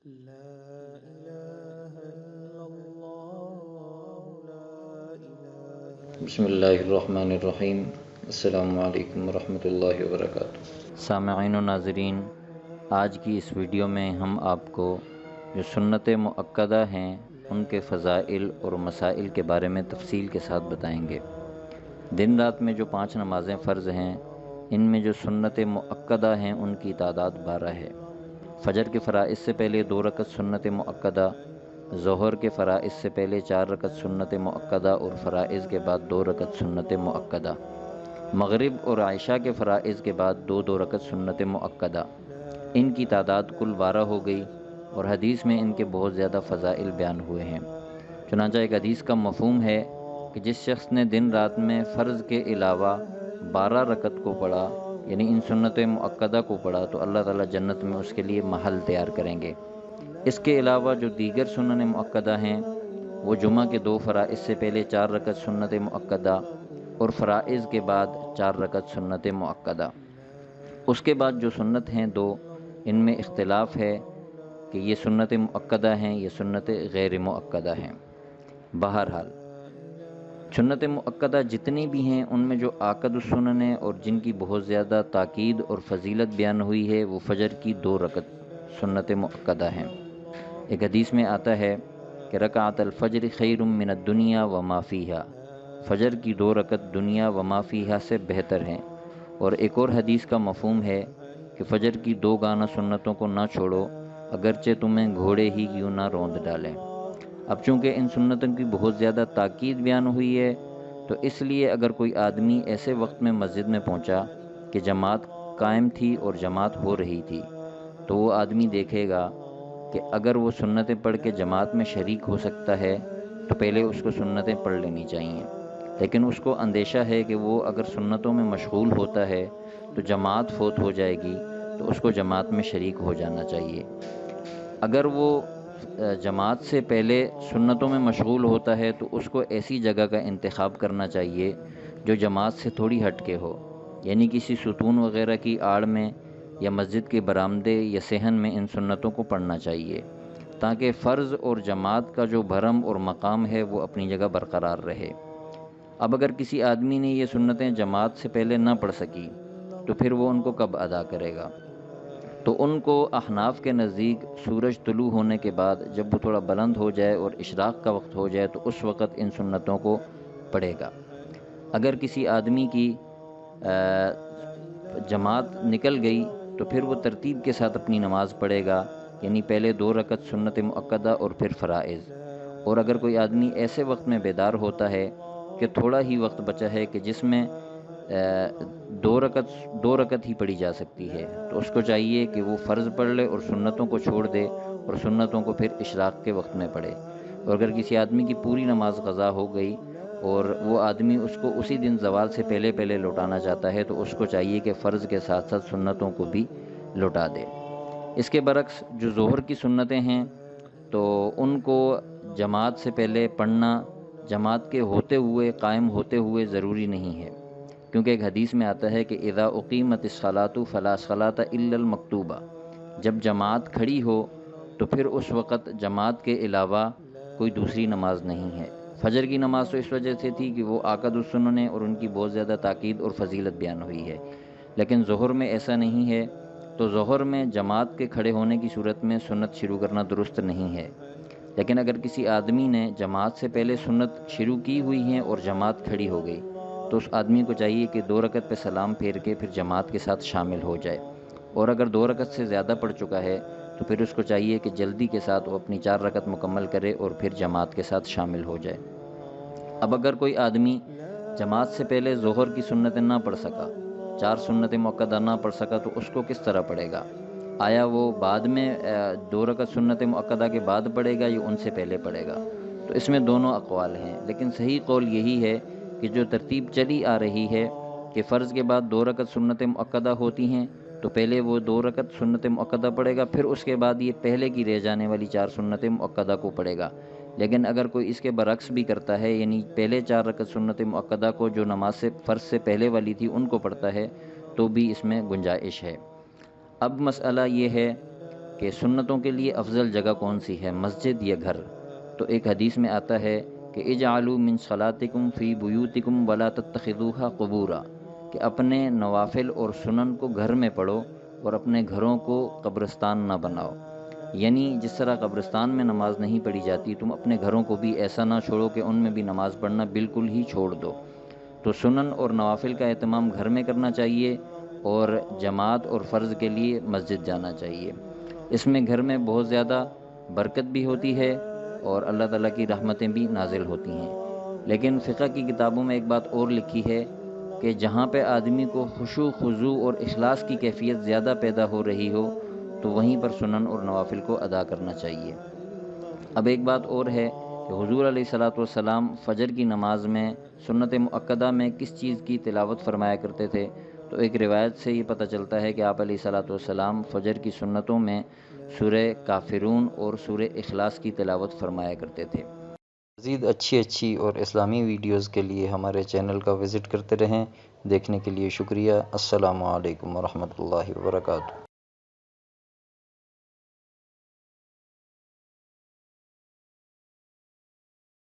لا إله إلا الله لا إله بسم اللہ الرحمن الرحیم۔ السلام علیکم ورحمۃ اللہ وبرکاتہ۔ سامعین و ناظرین، آج کی اس ویڈیو میں ہم آپ کو جو سنت مؤکدہ ہیں ان کے فضائل اور مسائل کے بارے میں تفصیل کے ساتھ بتائیں گے۔ دن رات میں جو 5 نمازیں فرض ہیں، ان میں جو سنت مؤکدہ ہیں ان کی تعداد 12 ہے۔ فجر کے فرائض سے پہلے 2 رکعت سنت مؤکدہ، ظہر کے فرائض سے پہلے 4 رکعت سنت مؤکدہ اور فرائض کے بعد 2 رکعت سنت مؤکدہ، مغرب اور عشاء کے فرائض کے بعد 2 رکعت سنت مؤکدہ۔ ان کی تعداد کل 12 ہو گئی، اور حدیث میں ان کے بہت زیادہ فضائل بیان ہوئے ہیں۔ چنانچہ ایک حدیث کا مفہوم ہے کہ جس شخص نے دن رات میں فرض کے علاوہ 12 رکعت کو پڑھا، یعنی ان سنت مؤکدہ کو پڑھا، تو اللہ تعالیٰ جنت میں اس کے لیے محل تیار کریں گے۔ اس کے علاوہ جو دیگر سنن مؤکدہ ہیں، وہ جمعہ کے 2 فرائض سے پہلے 4 رکعت سنت مؤکدہ اور فرائض کے بعد 4 رکعت سنت مؤکدہ۔ اس کے بعد جو سنت ہیں 2، ان میں اختلاف ہے کہ یہ سنت مؤکدہ ہیں یا سنت غیر مؤکدہ ہیں۔ بہرحال سنت مؤکدہ جتنی بھی ہیں ان میں جو آکد السنن ہے اور جن کی بہت زیادہ تاکید اور فضیلت بیان ہوئی ہے، وہ فجر کی 2 رکعت سنت مؤکدہ ہیں۔ ایک حدیث میں آتا ہے کہ رکعت الفجر خیر من الدنیا وما فیہا، فجر کی 2 رکعت دنیا وما فیہا سے بہتر ہیں۔ اور ایک اور حدیث کا مفہوم ہے کہ فجر کی 2 گانا سنتوں کو نہ چھوڑو، اگرچہ تمہیں گھوڑے ہی کیوں نہ روند ڈالیں۔ اب چونکہ ان سنتوں کی بہت زیادہ تاکید بیان ہوئی ہے، تو اس لیے اگر کوئی آدمی ایسے وقت میں مسجد میں پہنچا کہ جماعت قائم تھی اور جماعت ہو رہی تھی، تو وہ آدمی دیکھے گا کہ اگر وہ سنتیں پڑھ کے جماعت میں شریک ہو سکتا ہے تو پہلے اس کو سنتیں پڑھ لینی چاہیے، لیکن اس کو اندیشہ ہے کہ وہ اگر سنتوں میں مشغول ہوتا ہے تو جماعت فوت ہو جائے گی، تو اس کو جماعت میں شریک ہو جانا چاہیے۔ اگر وہ جماعت سے پہلے سنتوں میں مشغول ہوتا ہے تو اس کو ایسی جگہ کا انتخاب کرنا چاہیے جو جماعت سے تھوڑی ہٹ کے ہو، یعنی کسی ستون وغیرہ کی آڑ میں یا مسجد کے برآمدے یا صحن میں ان سنتوں کو پڑھنا چاہیے، تاکہ فرض اور جماعت کا جو بھرم اور مقام ہے وہ اپنی جگہ برقرار رہے۔ اب اگر کسی آدمی نے یہ سنتیں جماعت سے پہلے نہ پڑھ سکی تو پھر وہ ان کو کب ادا کرے گا؟ تو ان کو احناف کے نزدیک سورج طلوع ہونے کے بعد جب وہ تھوڑا بلند ہو جائے اور اشراق کا وقت ہو جائے تو اس وقت ان سنتوں کو پڑھے گا۔ اگر کسی آدمی کی جماعت نکل گئی تو پھر وہ ترتیب کے ساتھ اپنی نماز پڑھے گا، یعنی پہلے 2 رکعت سنت مؤکدہ اور پھر فرائض۔ اور اگر کوئی آدمی ایسے وقت میں بیدار ہوتا ہے کہ تھوڑا ہی وقت بچا ہے کہ جس میں 2 رکعت ہی پڑھی جا سکتی ہے، تو اس کو چاہیے کہ وہ فرض پڑھ لے اور سنتوں کو چھوڑ دے اور سنتوں کو پھر اشراق کے وقت میں پڑھے۔ اور اگر کسی آدمی کی پوری نماز قضا ہو گئی اور وہ آدمی اس کو اسی دن زوال سے پہلے لوٹانا چاہتا ہے تو اس کو چاہیے کہ فرض کے ساتھ ساتھ سنتوں کو بھی لوٹا دے۔ اس کے برعکس جو ظہر کی سنتیں ہیں تو ان کو جماعت سے پہلے پڑھنا جماعت کے ہوتے ہوئے قائم ہوتے ہوئے ضروری نہیں ہے، کیونکہ ایک حدیث میں آتا ہے کہ اذا اقیمت الصلاۃ فلا صلاۃ الا المکتوبہ، جب جماعت کھڑی ہو تو پھر اس وقت جماعت کے علاوہ کوئی دوسری نماز نہیں ہے۔ فجر کی نماز تو اس وجہ سے تھی کہ وہ آکد السنن اور ان کی بہت زیادہ تاکید اور فضیلت بیان ہوئی ہے، لیکن ظہر میں ایسا نہیں ہے، تو ظہر میں جماعت کے کھڑے ہونے کی صورت میں سنت شروع کرنا درست نہیں ہے۔ لیکن اگر کسی آدمی نے جماعت سے پہلے سنت شروع کی ہوئی ہیں اور جماعت کھڑی ہو گئی تو اس آدمی کو چاہیے کہ 2 رکعت پہ سلام پھیر کے پھر جماعت کے ساتھ شامل ہو جائے، اور اگر 2 رکعت سے زیادہ پڑھ چکا ہے تو پھر اس کو چاہیے کہ جلدی کے ساتھ وہ اپنی 4 رکعت مکمل کرے اور پھر جماعت کے ساتھ شامل ہو جائے۔ اب اگر کوئی آدمی جماعت سے پہلے ظہر کی سنتیں نہ پڑھ سکا، 4 سنت مؤکدہ نہ پڑھ سکا، تو اس کو کس طرح پڑھے گا؟ آیا وہ بعد میں 2 رکعت سنت مؤکدہ کے بعد پڑھے گا یا ان سے پہلے پڑھے گا؟ تو اس میں دونوں اقوال ہیں، لیکن صحیح قول یہی ہے کہ جو ترتیب چلی آ رہی ہے کہ فرض کے بعد 2 رکعت سنت مؤکدہ ہوتی ہیں تو پہلے وہ 2 رکعت سنت مؤکدہ پڑھے گا، پھر اس کے بعد یہ پہلے کی رہ جانے والی 4 سنت مؤکدہ کو پڑھے گا۔ لیکن اگر کوئی اس کے برعکس بھی کرتا ہے، یعنی پہلے 4 رکعت سنت مؤکدہ کو جو نماز سے فرض سے پہلے والی تھی ان کو پڑھتا ہے، تو بھی اس میں گنجائش ہے۔ اب مسئلہ یہ ہے کہ سنتوں کے لیے افضل جگہ کون سی ہے، مسجد یا گھر؟ تو ایک حدیث میں آتا ہے کہ اجعلوا من صلاتکم فی بیوتکم ولا تتخذوها قبورا، کہ اپنے نوافل اور سنن کو گھر میں پڑھو اور اپنے گھروں کو قبرستان نہ بناؤ۔ یعنی جس طرح قبرستان میں نماز نہیں پڑھی جاتی، تم اپنے گھروں کو بھی ایسا نہ چھوڑو کہ ان میں بھی نماز پڑھنا بالکل ہی چھوڑ دو۔ تو سنن اور نوافل کا اہتمام گھر میں کرنا چاہیے اور جماعت اور فرض کے لیے مسجد جانا چاہیے۔ اس میں گھر میں بہت زیادہ برکت بھی ہوتی ہے اور اللہ تعالیٰ کی رحمتیں بھی نازل ہوتی ہیں۔ لیکن فقہ کی کتابوں میں ایک بات اور لکھی ہے کہ جہاں پہ آدمی کو خشوع خضوع اور اخلاص کی کیفیت زیادہ پیدا ہو رہی ہو تو وہیں پر سنن اور نوافل کو ادا کرنا چاہیے۔ اب ایک بات اور ہے کہ حضور علیہ الصلاۃ والسلام فجر کی نماز میں سنت مؤکدہ میں کس چیز کی تلاوت فرمایا کرتے تھے؟ تو ایک روایت سے یہ پتہ چلتا ہے کہ آپ علیہ الصلاۃ والسلام فجر کی سنتوں میں سورہ کافرون اور سورہ اخلاص کی تلاوت فرمایا کرتے تھے۔ مزید اچھی اور اسلامی ویڈیوز کے لیے ہمارے چینل کا وزٹ کرتے رہیں۔ دیکھنے کے لیے شکریہ۔ السلام علیکم ورحمۃ اللہ وبرکاتہ۔